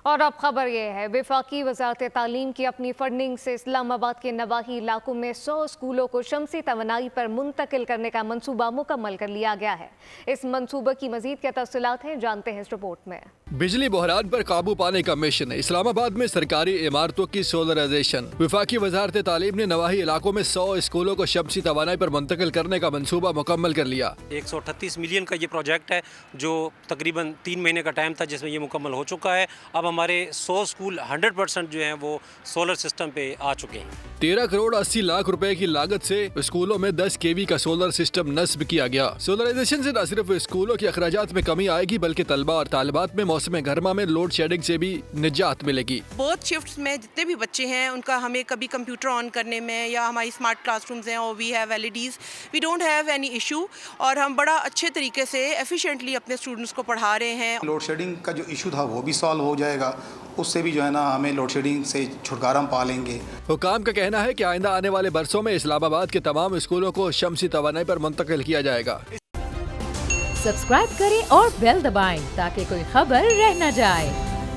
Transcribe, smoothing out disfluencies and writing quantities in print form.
और अब खबर यह है, वफाकी वजारत तालीम की अपनी फंडिंग से इस्लामाबाद के नवाही इलाकों में 100 स्कूलों को शमसी तवानाई पर मुंतकिल करने का मंसूबा मुकम्मल कर लिया गया है। इस मंसूबे की मजीद क्या तफसीलात हैं, जानते हैं इस रिपोर्ट में। बिजली बहरान पर काबू पाने का मिशन। इस्लामाबाद में सरकारी इमारतों की सोलराइजेशन। वफाकी वजारत तालीम ने नवाही इलाकों में 100 स्कूलों को शमसी तवानाई पर मुंतकिल करने का मंसूबा मुकम्मल कर लिया। 138 मिलियन का ये प्रोजेक्ट है जो तकरीबन 3 महीने का टाइम था जिसमें ये मुकम्मल हो चुका है। अब हमारे 100 स्कूल 100% जो हैं वो सोलर सिस्टम पे आ चुके हैं। 13 करोड़ 80 लाख रुपए की लागत से स्कूलों में 10 kV का सोलर सिस्टम नस्ब किया गया। सोलराइजेशन से न सिर्फ स्कूलों के अखराजात में कमी आएगी बल्कि तलबा और तालिबात में मौसम गर्मा में लोड शेडिंग से भी निजात मिलेगी। बोथ शिफ्ट्स में जितने भी बच्चे हैं उनका हमें कभी कंप्यूटर ऑन करने में या हमारी स्मार्ट क्लासरूम्स हैं और we have LEDs, we don't have any issue और हम बड़ा अच्छे तरीके से एफिशिएंटली अपने स्टूडेंट्स को पढ़ा रहे हैं। लोड शेडिंग का जो इशू था वो भी सॉल्व हो जाएगा, उससे भी जो है ना हमें लोड शेडिंग से छुटकारा पा लेंगे। हुकाम का कहना है कि आइंदा आने वाले बरसों में इस्लामाबाद के तमाम स्कूलों को शमसी तवानाई पर मुंतकिल किया जाएगा। सब्सक्राइब करें और बेल दबाएं ताकि कोई खबर रह न जाए।